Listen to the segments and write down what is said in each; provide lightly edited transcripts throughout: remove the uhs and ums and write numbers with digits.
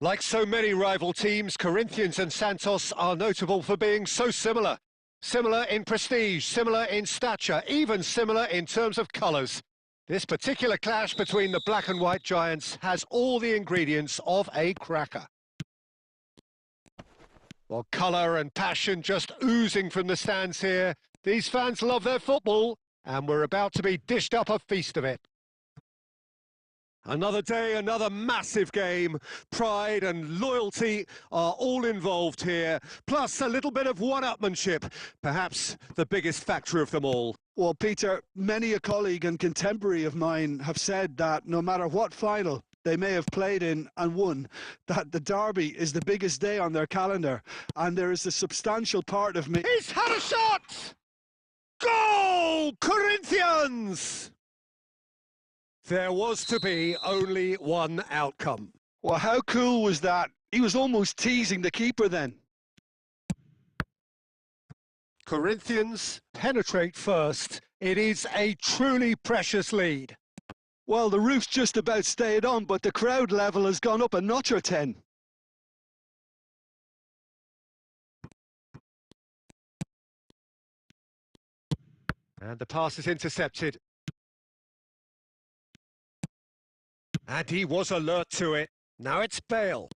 Like so many rival teams, Corinthians and Santos are notable for being so similar. Similar in prestige, similar in stature, even similar in terms of colours. This particular clash between the black and white giants has all the ingredients of a cracker. Well, colour and passion just oozing from the stands here. These fans love their football, and we're about to be dished up a feast of it. Another day, another massive game. Pride and loyalty are all involved here, plus a little bit of one-upmanship, perhaps the biggest factor of them all. Well, Peter, many a colleague and contemporary of mine have said that no matter what final they may have played in and won, that the derby is the biggest day on their calendar, and there is a substantial part of me... He's had a shot! Goal! Corinthians! There was to be only one outcome. Well, how cool was that? He was almost teasing the keeper then. Corinthians penetrate first. It is a truly precious lead. Well, the roof's just about stayed on, but the crowd level has gone up a notch or 10. And the pass is intercepted. And he was alert to it. Now it's Bale.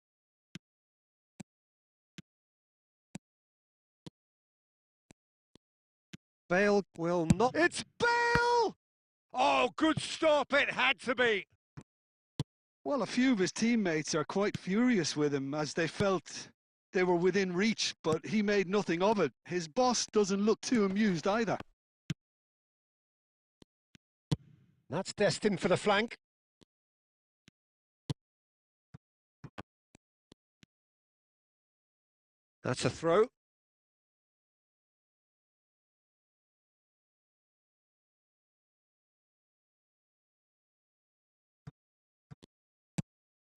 Bale will not... It's Bale! Oh, good stop, it had to be. Well, a few of his teammates are quite furious with him as they felt they were within reach, but he made nothing of it. His boss doesn't look too amused either. That's destined for the flank. That's a throw.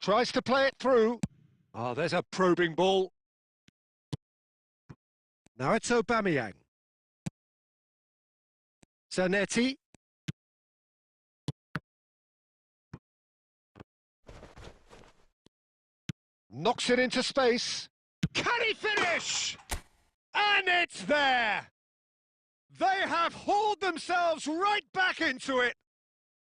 Tries to play it through. Oh, there's a probing ball. Now it's Aubameyang. Zanetti. Knocks it into space. Can he finish? And it's there! They have hauled themselves right back into it.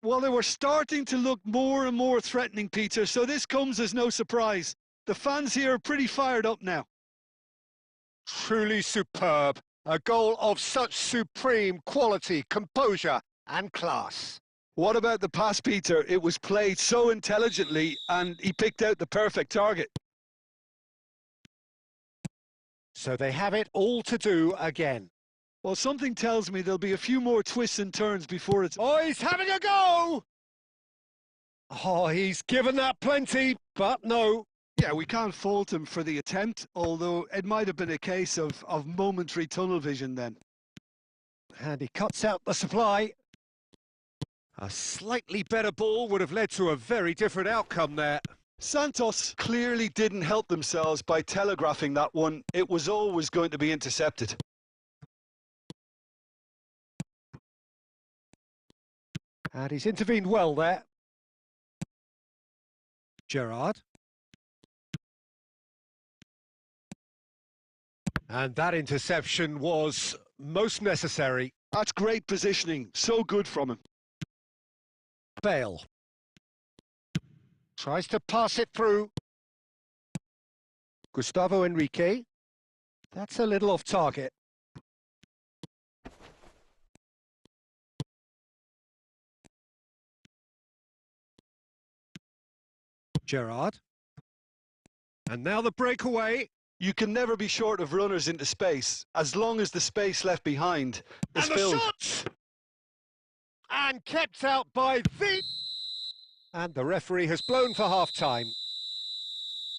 Well, they were starting to look more and more threatening, Peter, so this comes as no surprise. The fans here are pretty fired up now. Truly superb. A goal of such supreme quality, composure and class. What about the pass, Peter? It was played so intelligently and he picked out the perfect target. So they have it all to do again. Well, something tells me there'll be a few more twists and turns before it's... Oh, he's having a go! Oh, he's given that plenty, but no. Yeah, we can't fault him for the attempt, although it might have been a case of momentary tunnel vision then. And he cuts out the supply. A slightly better ball would have led to a very different outcome there. Santos clearly didn't help themselves by telegraphing that one. It was always going to be intercepted. And he's intervened well there. Gerrard. And that interception was most necessary. That's great positioning. So good from him. Bale. Tries to pass it through. Gustavo Enrique. That's a little off target. Gerrard. And now the breakaway. You can never be short of runners into space, as long as the space left behind is filled. And the shot! And kept out by the... And the referee has blown for half-time.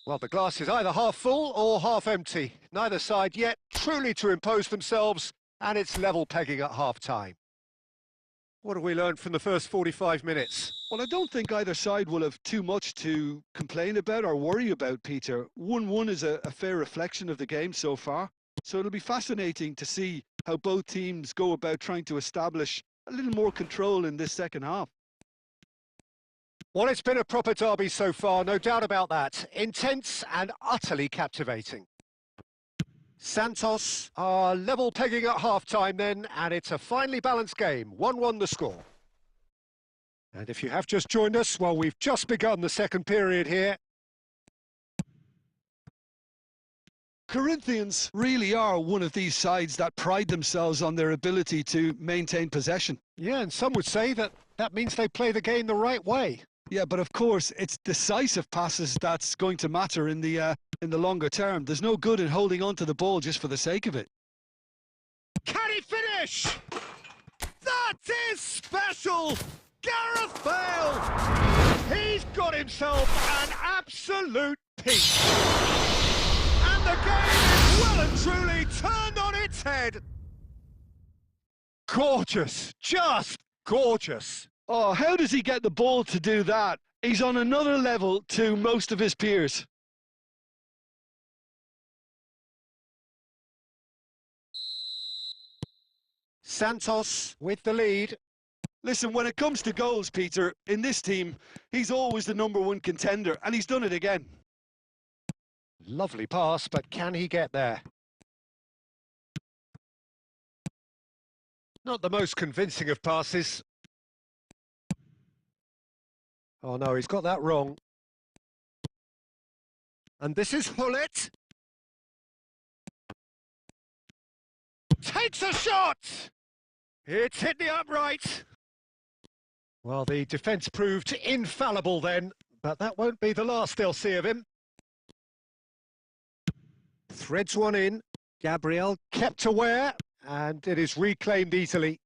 Well, the glass is either half full or half empty. Neither side yet truly to impose themselves, and it's level pegging at half-time. What have we learned from the first 45 minutes? Well, I don't think either side will have too much to complain about or worry about, Peter. 1-1 is a fair reflection of the game so far. So it'll be fascinating to see how both teams go about trying to establish a little more control in this second half. Well, it's been a proper derby so far, no doubt about that. Intense and utterly captivating. Santos are level pegging at half-time then, and it's a finely balanced game. 1-1 the score. And if you have just joined us, well, we've just begun the second period here. Corinthians really are one of these sides that pride themselves on their ability to maintain possession. Yeah, and some would say that means they play the game the right way. Yeah, but of course, it's decisive passes that's going to matter in the longer term. There's no good in holding on to the ball just for the sake of it. Can he finish? That is special! Gareth Bale! He's got himself an absolute peach. And the game is well and truly turned on its head. Gorgeous, just gorgeous. Oh, how does he get the ball to do that? He's on another level to most of his peers. Santos with the lead. Listen, when it comes to goals, Peter, in this team, he's always the #1 contender, and he's done it again. Lovely pass, but can he get there? Not the most convincing of passes. Oh no, he's got that wrong. And this is Hullet. Takes a shot! It's hit the upright. Well, the defence proved infallible then, but that won't be the last they'll see of him. Threads one in. Gabriel kept aware, and it is reclaimed easily.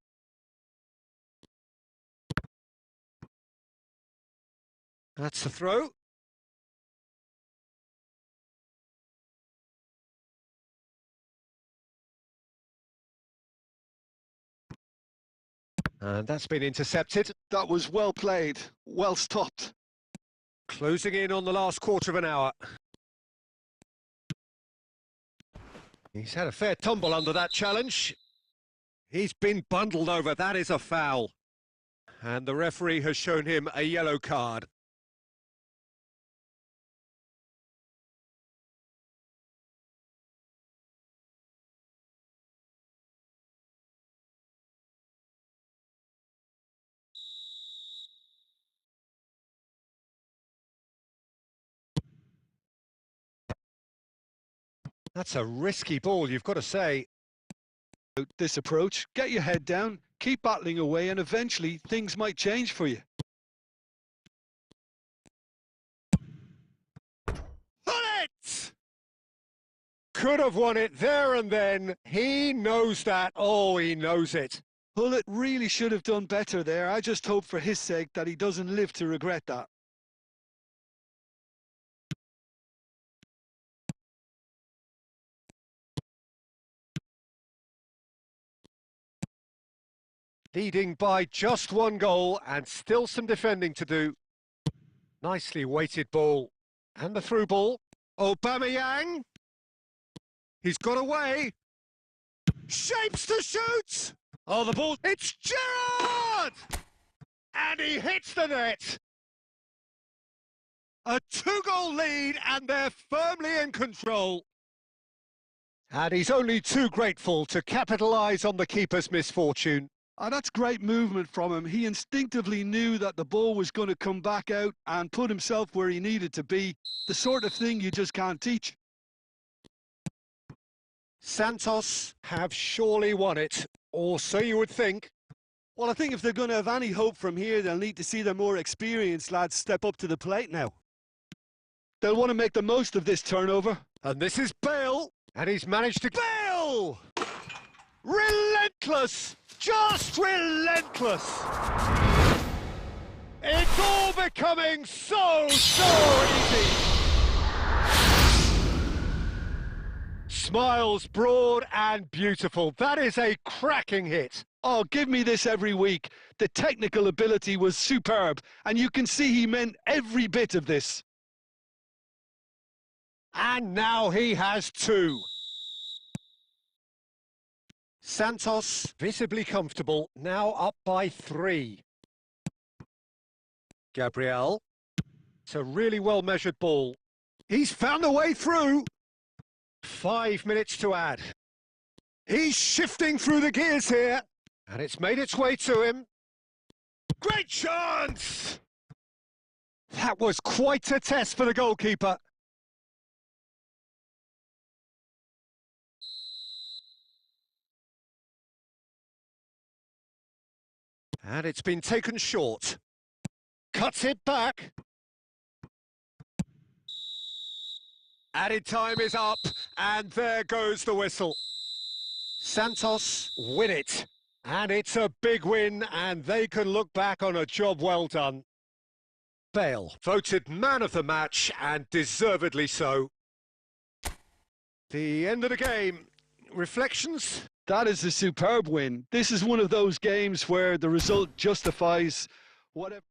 That's the throw. And that's been intercepted. That was well played, well stopped. Closing in on the last quarter of an hour. He's had a fair tumble under that challenge. He's been bundled over, that is a foul. And the referee has shown him a yellow card. That's a risky ball, you've got to say. This approach, get your head down, keep battling away, and eventually things might change for you. Hullet! Could have won it there and then. He knows that. Oh, he knows it. Hullet really should have done better there. I just hope for his sake that he doesn't live to regret that. Leading by just one goal and still some defending to do. Nicely weighted ball. And the through ball. Aubameyang. He's got away. Shapes to shoot. Oh, the ball. It's Gerrard! And he hits the net. A 2-goal lead and they're firmly in control. And he's only too grateful to capitalise on the keeper's misfortune. Oh, that's great movement from him. He instinctively knew that the ball was going to come back out and put himself where he needed to be. The sort of thing you just can't teach. Santos have surely won it, or so you would think. Well, I think if they're going to have any hope from here, they'll need to see their more experienced lads step up to the plate now. They'll want to make the most of this turnover. And this is Bale, and he's managed to... Bale! Relentless! Just relentless! It's all becoming so easy! Smiles broad and beautiful. That is a cracking hit. Oh, give me this every week. The technical ability was superb, and you can see he meant every bit of this. And now he has two. Santos visibly comfortable, now up by 3. Gabriel. It's a really well-measured ball. He's found a way through. 5 minutes to add. He's shifting through the gears here. And it's made its way to him. Great chance! That was quite a test for the goalkeeper. And it's been taken short. Cuts it back. Added time is up, and there goes the whistle. Santos win it, and it's a big win, and they can look back on a job well done. Bale voted man of the match, and deservedly so. The end of the game. Reflections? That is a superb win. This is one of those games where the result justifies whatever.